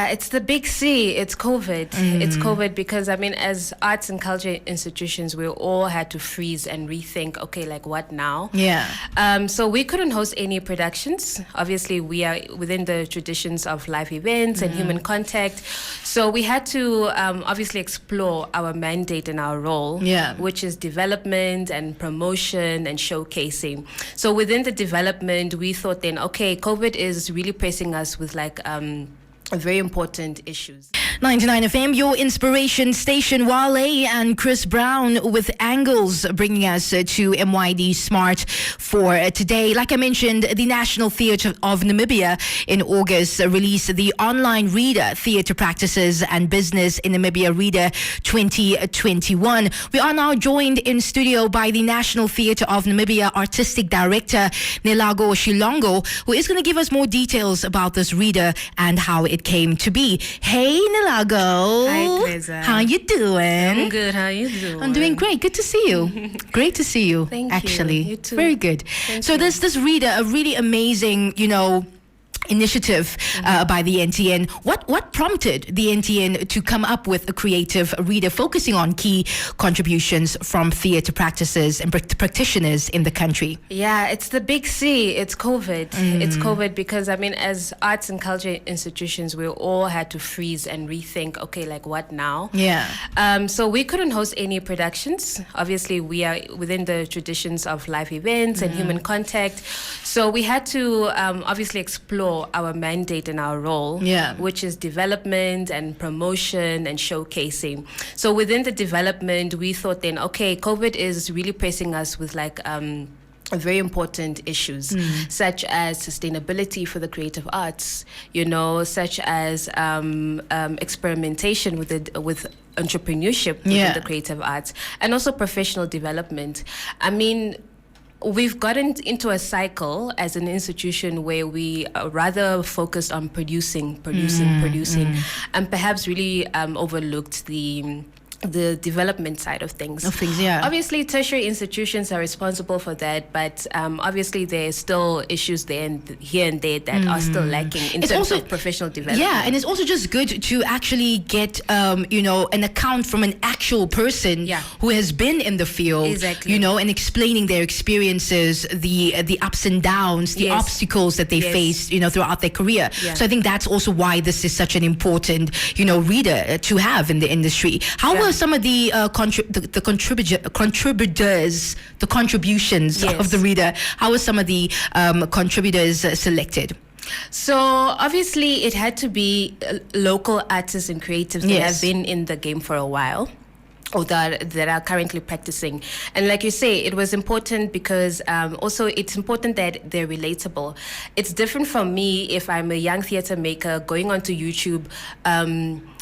It's the big C. It's COVID. It's COVID because, I mean, as arts and culture institutions, we all had to freeze and rethink, okay, like what now? Yeah. So we couldn't host any productions. Obviously, we are within the traditions of live events and human contact. So we had to obviously explore our mandate and our role, which is development and promotion and showcasing. So within the development, we thought then, okay, COVID is really pressing us with like very important issues. 99 FM, your inspiration station. Wale and Chris Brown with Angles, bringing us to MYD Smart for today. Like I mentioned, the National Theatre of Namibia in August released the online reader, Theatre Practices and Business in Namibia Reader 2021. We are now joined in studio by the National Theatre of Namibia Artistic Director, Nelago Shilongoh, who is going to give us more details about this reader and how it came to be. Hey, Nelago. Hi, Greza. How you doing? I'm good. How you doing? I'm doing great. Good to see you. Great to see you. Thank actually. you. You too. Very good. So there's this reader, a really amazing, initiative by the NTN. What prompted the NTN to come up with a creative reader focusing on key contributions from theatre practices and practitioners in the country? Yeah, it's the big C. It's COVID. It's COVID because, I mean, as arts and culture institutions, we all had to freeze and rethink, okay, like what now? Yeah. So we couldn't host any productions. Obviously, we are within the traditions of live events and human contact. So we had to obviously explore our mandate and our role, which is development and promotion and showcasing. So within the development, we thought then, okay, COVID is really pressing us with like very important issues, such as sustainability for the creative arts, such as experimentation with entrepreneurship within the creative arts, and also professional development. I mean, we've gotten into a cycle as an institution where we are rather focused on producing, and perhaps really overlooked the development side of things. Obviously, tertiary institutions are responsible for that, but obviously there are still issues there here and there that are still lacking in terms of professional development. Yeah, and it's also just good to actually get an account from an actual person who has been in the field, and explaining their experiences, the ups and downs, the obstacles that they faced, throughout their career. So I think that's also why this is such an important, reader to have in the industry. How were some of the contributions of the reader? How were some of the contributors selected? So obviously it had to be local artists and creatives that have been in the game for a while, or that are currently practicing. And like you say, it was important because also it's important that they're relatable. It's different from me if I'm a young theatre maker going onto YouTube,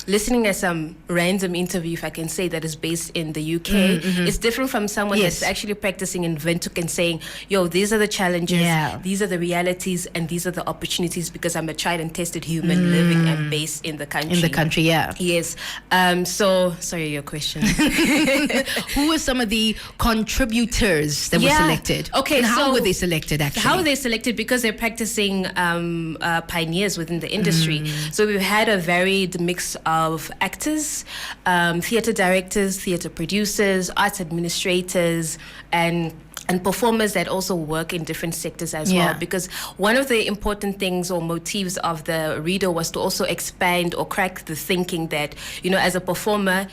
listening at some random interview, if I can say, that is based in the UK. It's different from someone that's actually practicing in Windhoek and saying, yo, these are the challenges, these are the realities, and these are the opportunities, because I'm a tried and tested human living and based in the country. In the country, Yes. So, sorry, your question. Who were some of the contributors that were selected? Okay, and how were they selected, actually? How were they selected? Because they're practicing pioneers within the industry. So we've had a varied mix of actors, theatre directors, theatre producers, arts administrators, and performers that also work in different sectors as well. Because one of the important things or motives of the reader was to also expand or crack the thinking that, as a performer,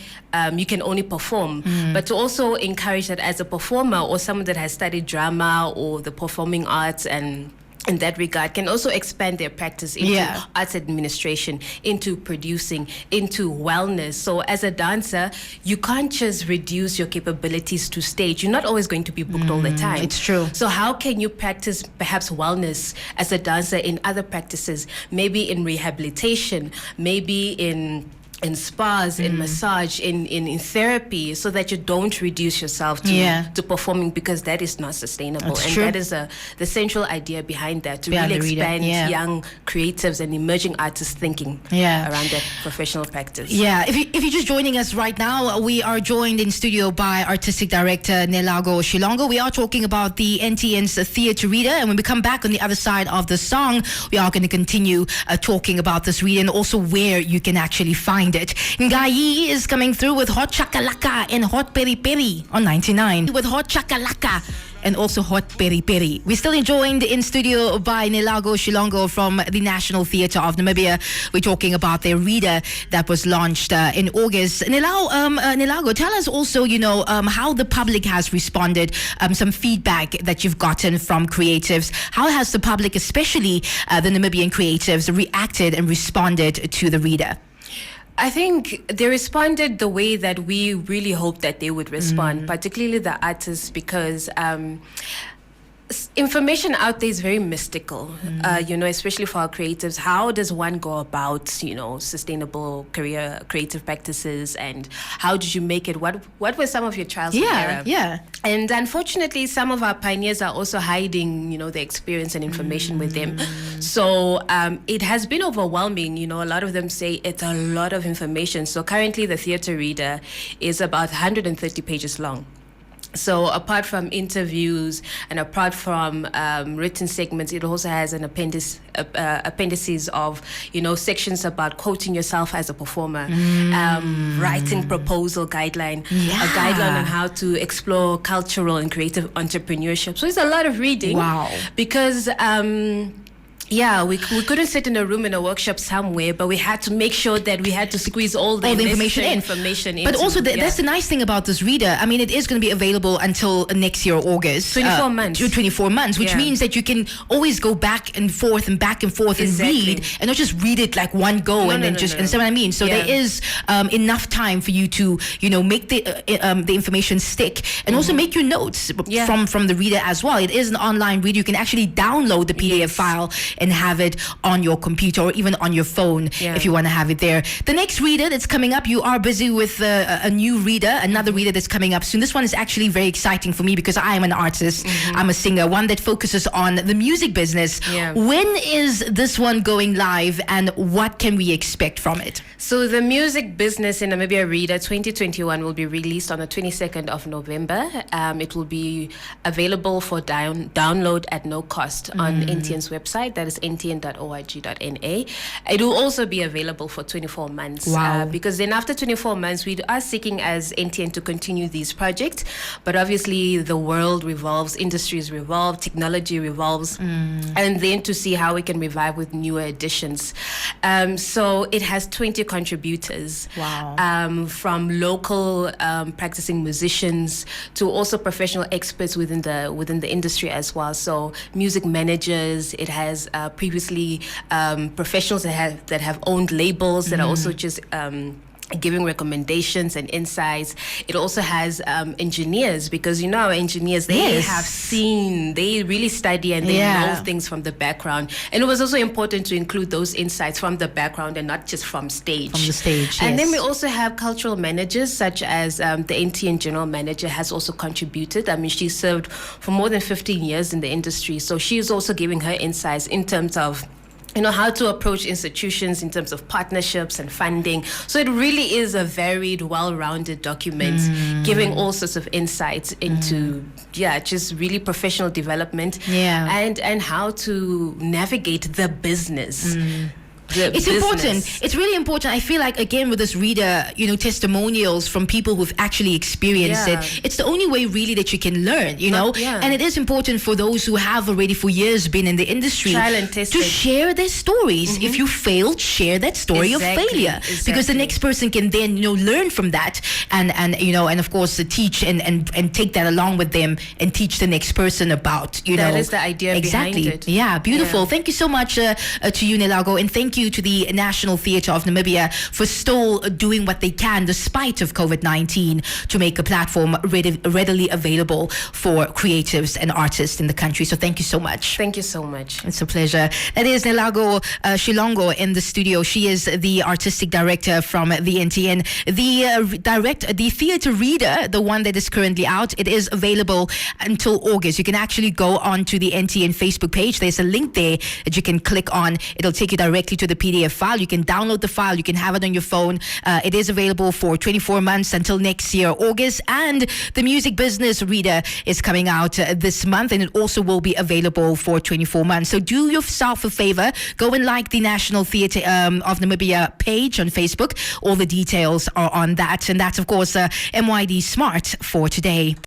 you can only perform, but to also encourage that as a performer or someone that has studied drama or the performing arts and in that regard can also expand their practice into arts administration, into producing, into wellness. So as a dancer, you can't just reduce your capabilities to stage. You're not always going to be booked all the time. It's true. So how can you practice perhaps wellness as a dancer in other practices, maybe in rehabilitation, maybe in in spas, in massage, in therapy, so that you don't reduce yourself to performing, because that is not sustainable. That's and true. that is the central idea behind that, to Behind really the reader, expand young creatives and emerging artists thinking around their professional practice. Yeah, if you're just joining us right now, we are joined in studio by Artistic Director Nelago Shilongoh. We are talking about the NTN's Theatre Reader, and when we come back on the other side of the song, we are going to continue talking about this reader and also where you can actually find it. Ngai is coming through with Hot Chakalaka and Hot Peri Peri on 99. With Hot Chakalaka and also Hot Peri Peri. We're still joined in studio by Nelago Shilongoh from the National Theatre of Namibia. We're talking about their reader that was launched in August. Nelago, tell us also, how the public has responded, some feedback that you've gotten from creatives. How has the public, especially the Namibian creatives, reacted and responded to the reader? I think they responded the way that we really hoped that they would respond, particularly the artists, because information out there is very mystical, especially for our creatives. How does one go about, sustainable career, creative practices, and how did you make it? What were some of your trials and error? Yeah. And unfortunately, some of our pioneers are also hiding, the experience and information with them. So it has been overwhelming. A lot of them say it's a lot of information. So currently, the Theatre Reader is about 130 pages long. So apart from interviews and apart from written segments, it also has an appendices of, sections about quoting yourself as a performer, writing proposal guideline, a guideline on how to explore cultural and creative entrepreneurship. So it's a lot of reading. Wow. Because we couldn't sit in a room in a workshop somewhere, but we had to make sure that we had to squeeze all the information in. But also, that's the nice thing about this reader. I mean, it is going to be available until next year, August. 24 months. 24 months, which means that you can always go back and forth and read, and not just read it like one go understand what I mean? So there is enough time for you to, make the information stick, and also make your notes from the reader as well. It is an online reader. You can actually download the PDF file and have it on your computer or even on your phone if you want to have it there. The next reader that's coming up, you are busy with a new reader, another reader that's coming up soon. This one is actually very exciting for me because I am an artist. I'm a singer, one that focuses on the music business. When is this one going live, and what can we expect from it? So the music business in Namibia Reader 2021 will be released on the 22nd of November. It will be available for download at no cost on NTN's website. That is ntn.org.na. It will also be available for 24 months. Wow. Because then after 24 months, we are seeking as NTN to continue these projects. But obviously the world revolves, industries revolve, technology revolves, and then to see how we can revive with newer additions. So it has 20 contributors. Wow. From local practicing musicians to also professional experts within the industry as well. So music managers, it has previously professionals that have owned labels that are also just giving recommendations and insights. It also has engineers, because our engineers, they really study and they know things from the background. And it was also important to include those insights from the background and not just from stage. From the stage, And then we also have cultural managers, such as the NTN general manager has also contributed. I mean, she served for more than 15 years in the industry. So she is also giving her insights in terms of how to approach institutions in terms of partnerships and funding. So it really is a varied, well-rounded document, giving all sorts of insights into, just really professional development and how to navigate the business. It's important. It's really important. I feel like, again, with this reader, testimonials from people who've actually experienced it. It's the only way really that you can learn, And it is important for those who have already for years been in the industry to share their stories. If you failed, share that story of failure. Because the next person can then, learn from that and of course teach and take that along with them and teach the next person about, That is the idea behind it. Yeah, beautiful. Thank you so much to you, Nelago, and thank thank you to the National Theatre of Namibia for still doing what they can despite of COVID-19 to make a platform readily available for creatives and artists in the country. So thank you so much. Thank you so much. It's a pleasure. That is Nelago Shilongoh in the studio. She is the artistic director from the NTN. The theatre reader, the one that is currently out, it is available until August. You can actually go on to the NTN Facebook page. There's a link there that you can click on. It'll take you directly to the PDF file. You can download the file. You can have it on your phone. It is available for 24 months until next year, August. And the music business reader is coming out this month, and it also will be available for 24 months. So do yourself a favor. Go and like the National Theatre of Namibia page on Facebook. All the details are on that. And that's, of course, MYD Smart for today.